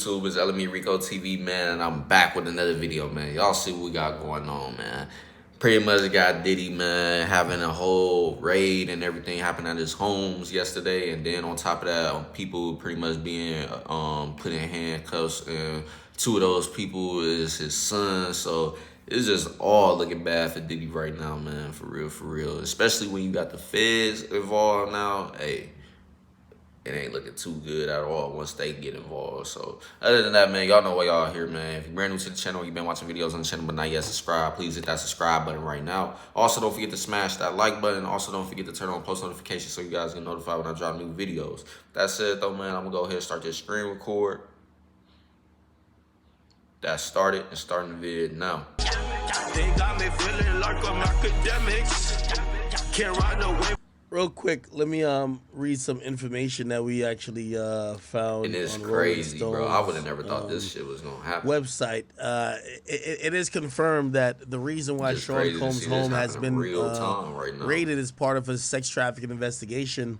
YouTube? It's LMERicoTv, man, and I'm back with another video, man. Y'all see what we got going on, man. Pretty much got Diddy, man, having a whole raid and everything happen at his homes yesterday, and then on top of that, people pretty much being put in handcuffs, and two of those people is his son. So it's just all looking bad for Diddy right now, man, for real. Especially when you got the feds involved now. Hey, it ain't looking too good at all once they get involved. So other than that, man, y'all know why y'all here, man. If you're brand new to the channel, you've been watching videos on the channel but not yet subscribed, please hit that subscribe button right now. Also, don't forget to smash that like button. Also, don't forget to turn on post notifications so you guys get notified when I drop new videos. That said, though, man, I'm gonna go ahead and start this screen record. That started and starting the vid now. They got me feeling like I'm academics. Can't ride no way. Real quick, let me read some information that we actually found. And it's on crazy, Rolling bro. I would have Stone's, never thought this shit was gonna happen. Website. It is confirmed that the reason why It's Sean crazy to Combs' see this home has happen in been real time right now. raided as part of a sex trafficking investigation.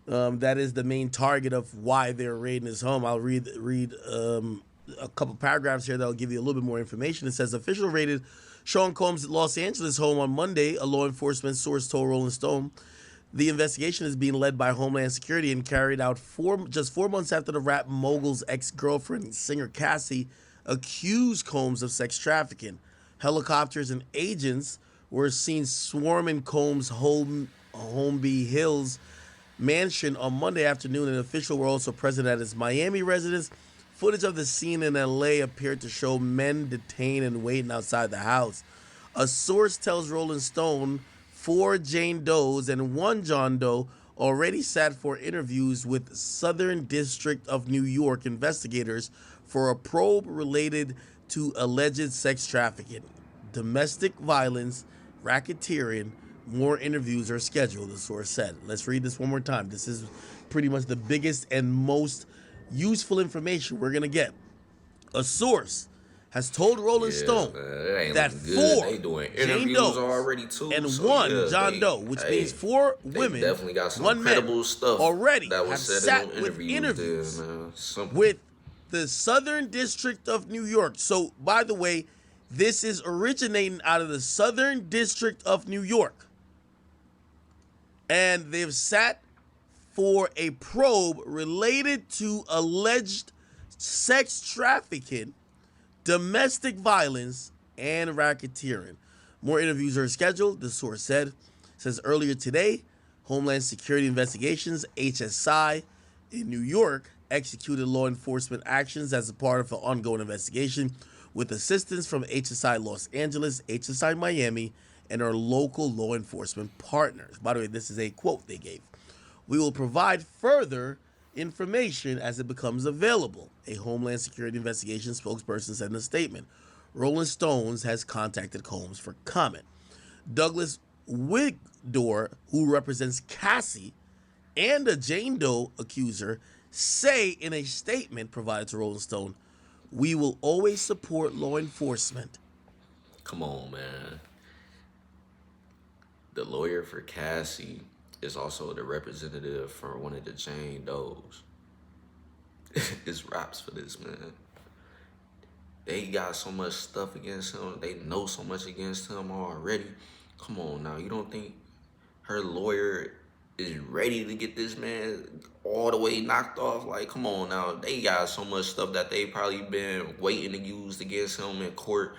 That is the main target of why they're raiding his home. I'll read a couple paragraphs here that'll give you a little bit more information. It says, official raided Sean Combs' Los Angeles home on Monday, a law enforcement source told Rolling Stone. The investigation is being led by Homeland Security and carried out just 4 months after the rap mogul's ex-girlfriend, singer Cassie, accused Combs of sex trafficking. Helicopters and agents were seen swarming Combs' Holmby Hills mansion on Monday afternoon. An official were also present at his Miami residence. Footage of the scene in LA appeared to show men detained and waiting outside the house. A source tells Rolling Stone 4 Jane Does and 1 John Doe already sat for interviews with Southern District of New York investigators for a probe related to alleged sex trafficking, domestic violence, racketeering. More interviews are scheduled, the source said. Let's read this one more time. This is pretty much the biggest and most useful information we're going to get. A source has told Rolling Stone that 4 Jane Does already too, and so 1 John Doe, which means 4 women, definitely got some 1 credible stuff already that was have said sat in with interviews there, with the Southern District of New York. So, by the way, this is originating out of the Southern District of New York. And they've sat for a probe related to alleged sex trafficking, domestic violence, and racketeering. More interviews are scheduled, the source said. It says earlier today, Homeland Security Investigations, HSI, in New York, executed law enforcement actions as a part of an ongoing investigation with assistance from HSI Los Angeles, HSI Miami, and our local law enforcement partners. By the way, this is a quote they gave. We will provide further information as it becomes available, a Homeland Security Investigation spokesperson said in a statement. Rolling Stones has contacted Combs for comment. Douglas Wigdor, who represents Cassie and a Jane Doe accuser, say in a statement provided to Rolling Stone, we will always support law enforcement. Come on, man. The lawyer for Cassie is also the representative for one of the Jane Does. It's raps for this, man. They got so much stuff against him. They know so much against him already. Come on now. You don't think her lawyer is ready to get this man all the way knocked off? Like, come on now. They got so much stuff that they probably been waiting to use against him in court.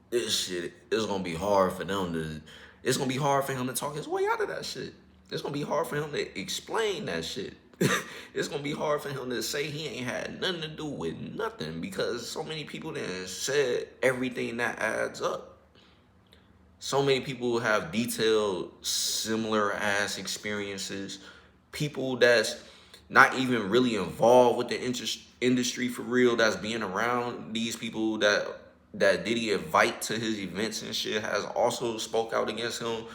This shit is going to be hard for them to... It's going to be hard for him to talk his way out of that shit. It's going to be hard for him to explain that shit. It's going to be hard for him to say he ain't had nothing to do with nothing because so many people then said everything that adds up. So many people have detailed similar ass experiences. People that's not even really involved with the industry for real, that's being around these people that Diddy invite to his events and shit has also spoke out against him,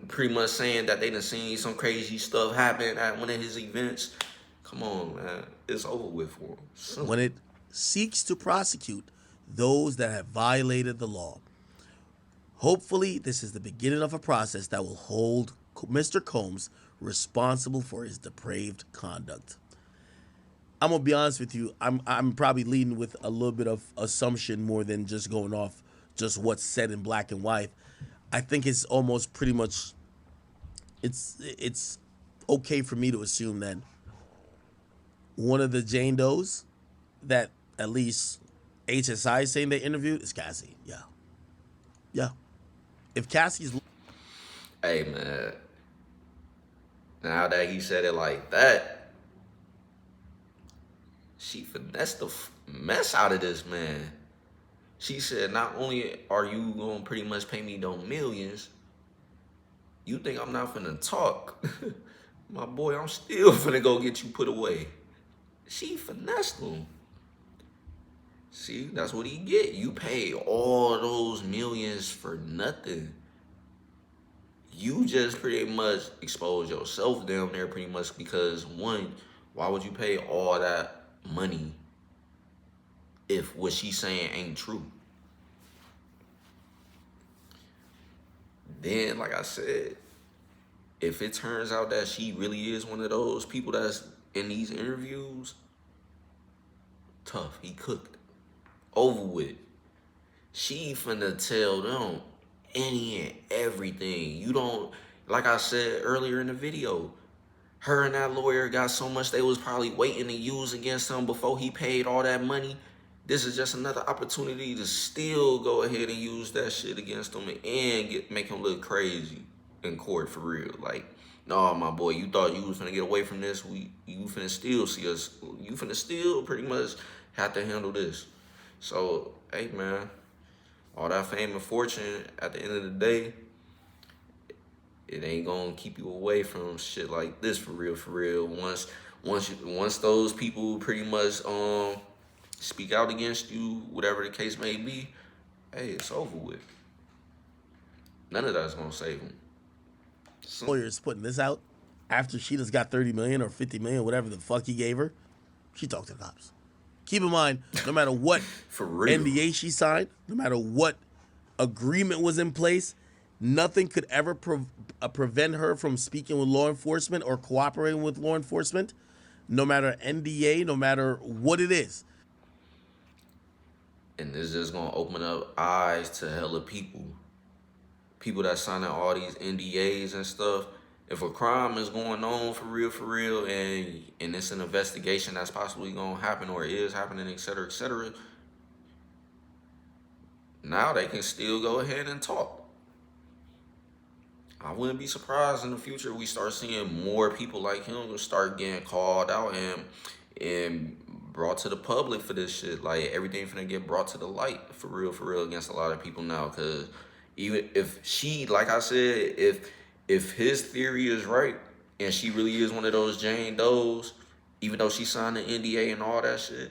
pretty much saying that they done seen some crazy stuff happen at one of his events. Come on, man. It's over with for him. Simple. When it seeks to prosecute those that have violated the law. Hopefully, this is the beginning of a process that will hold Mr. Combs responsible for his depraved conduct. I'm gonna be honest with you. I'm probably leading with a little bit of assumption more than just going off just what's said in black and white. I think it's almost pretty much it's okay for me to assume that one of the Jane Does that at least HSI is saying they interviewed is Cassie. Yeah. Yeah. If Cassie's Hey, man. Now that he said it like that, she finessed the mess out of this man. She said, not only are you going to pretty much pay me them millions, you think I'm not finna talk. My boy, I'm still finna go get you put away. She finessed him. See, that's what he get. You pay all those millions for nothing. You just pretty much expose yourself down there pretty much because, one, why would you pay all that money if what she's saying ain't true? Then, like I said, if it turns out that she really is one of those people that's in these interviews, tough. He cooked. Over with. She finna tell them any and everything. You don't, like I said earlier in the video, her and that lawyer got so much they was probably waiting to use against him before he paid all that money. This is just another opportunity to still go ahead and use that shit against him and make him look crazy in court for real. Like, no, my boy, you thought you was finna get away from this. You finna still see us. You finna still pretty much have to handle this. So, hey, man, all that fame and fortune, at the end of the day, it ain't gonna keep you away from shit like this for real, for real. Once those people pretty much speak out against you, whatever the case may be, hey, it's over with. None of that's gonna save them. lawyers putting this out after she just got 30 million or 50 million, whatever the fuck he gave her, she talked to the cops. Keep in mind, no matter what For real. NDA she signed, no matter what agreement was in place, nothing could ever prevent her from speaking with law enforcement or cooperating with law enforcement, no matter NDA, no matter what it is. And this just gonna open up eyes to hella people. People that signing all these NDAs and stuff. If a crime is going on for real, and it's an investigation that's possibly gonna happen or is happening, etc., now they can still go ahead and talk. I wouldn't be surprised in the future we start seeing more people like him start getting called out and brought to the public for this shit. Like, everything finna get brought to the light for real against a lot of people now. Cause even if she, like I said, if his theory is right and she really is one of those Jane Does, even though she signed the NDA and all that shit,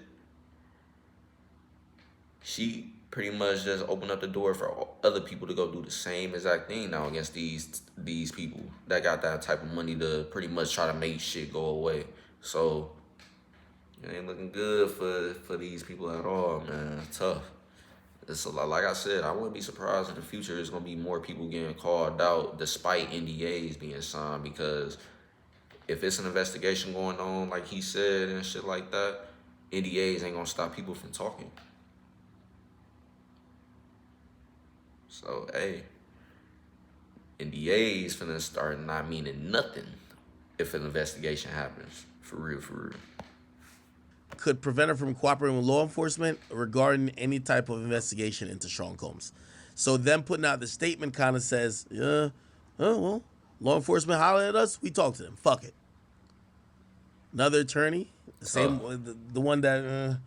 she pretty much just opened up the door for other people to go do the same exact thing now against these people that got that type of money to pretty much try to make shit go away. So it ain't looking good for these people at all, man. Tough. It's a lot. Like I said, I wouldn't be surprised in the future there's gonna be more people getting called out despite NDAs being signed, because if it's an investigation going on, like he said, and shit like that, NDAs ain't gonna stop people from talking. So, hey, NDAs finna start not meaning nothing if an investigation happens. For real. Could prevent her from cooperating with law enforcement regarding any type of investigation into Sean Combs. So them putting out the statement kind of says, yeah, oh, well, law enforcement hollered at us, we talked to them. Fuck it. Another attorney, the one that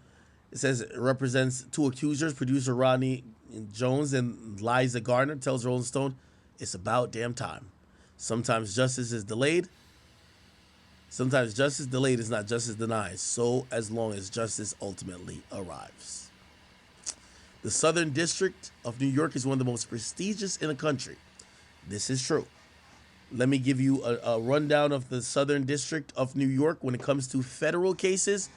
it says it represents two accusers, producer Rodney Jones and Liza Gardner, tells Rolling Stone, it's about damn time. Sometimes justice is delayed. Sometimes justice delayed is not justice denied, so as long as justice ultimately arrives. The Southern District of New York is one of the most prestigious in the country. This is true. Let me give you a rundown of the Southern District of New York when it comes to federal cases.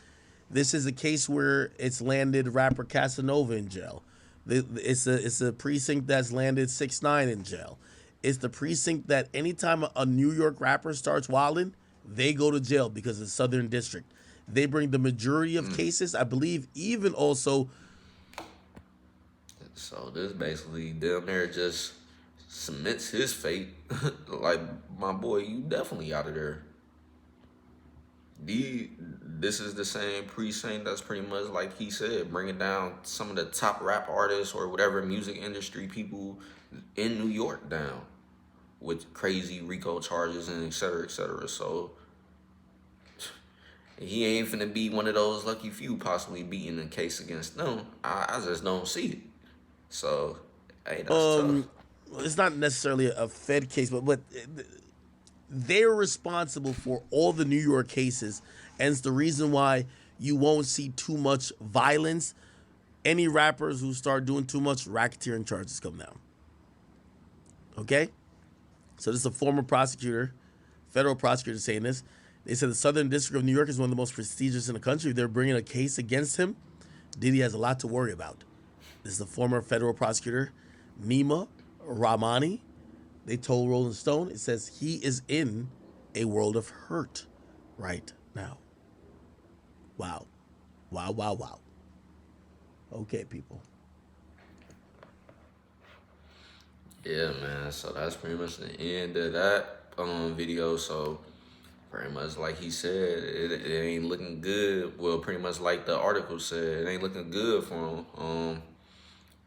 This is a case where it's landed rapper Casanova in jail. It's a precinct that's landed 6ix9ine in jail. It's the precinct that anytime a New York rapper starts wilding, they go to jail because of the Southern District. They bring the majority of cases. I believe even also. So this basically damn near just cements his fate. Like, my boy, you definitely out of there. This is the same precinct that's pretty much like he said, bringing down some of the top rap artists or whatever music industry people in New York down with crazy RICO charges and et cetera, et cetera. So he ain't finna be one of those lucky few possibly beating a case against them. I just don't see it. So, hey, that's tough. It's not necessarily a Fed case, but they're responsible for all the New York cases, and it's the reason why you won't see too much violence. Any rappers who start doing too much, racketeering charges come down. Okay? So this is a former prosecutor, federal prosecutor saying this. They said the Southern District of New York is one of the most prestigious in the country. If they're bringing a case against him, Diddy has a lot to worry about. This is the former federal prosecutor, Nima Rahmani. They told Rolling Stone, it says he is in a world of hurt right now. Wow. Wow, wow, wow. Okay, people. Yeah, man. So that's pretty much the end of that video. So pretty much like he said, it ain't looking good. Well, pretty much like the article said, it ain't looking good for him.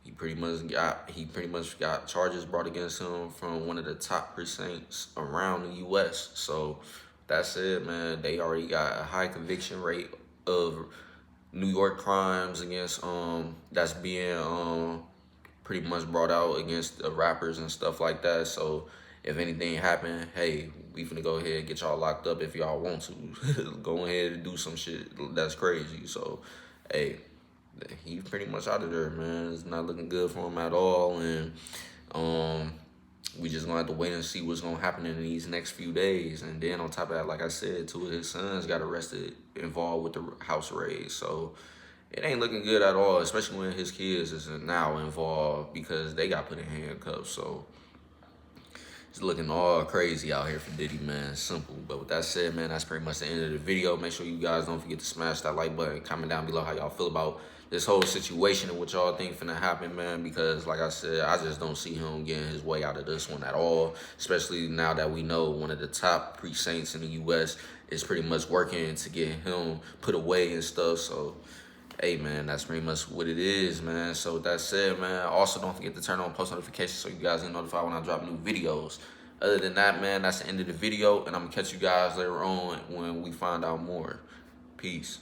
He pretty much got charges brought against him from one of the top precincts around the U.S. So that's it, man. They already got a high conviction rate of New York crimes against that's being pretty much brought out against the rappers and stuff like that. So if anything happen, hey, we finna go ahead and get y'all locked up if y'all want to. Go ahead and do some shit that's crazy. So, hey, he's pretty much out of there, man. It's not looking good for him at all. And we just gonna have to wait and see what's gonna happen in these next few days. And then on top of that, like I said, two of his sons got arrested involved with the house raid. So it ain't looking good at all, especially when his kids is now involved because they got put in handcuffs. So it's looking all crazy out here for Diddy, man. Simple. But with that said, man, that's pretty much the end of the video. Make sure you guys don't forget to smash that like button. Comment down below how y'all feel about this whole situation and what y'all think finna happen, man. Because like I said, I just don't see him getting his way out of this one at all. Especially now that we know one of the top precincts in the U.S. is pretty much working to get him put away and stuff. So, hey, man, that's pretty much what it is, man. So with that said, man, also don't forget to turn on post notifications so you guys get notified when I drop new videos. Other than that, man, that's the end of the video, and I'm going to catch you guys later on when we find out more. Peace.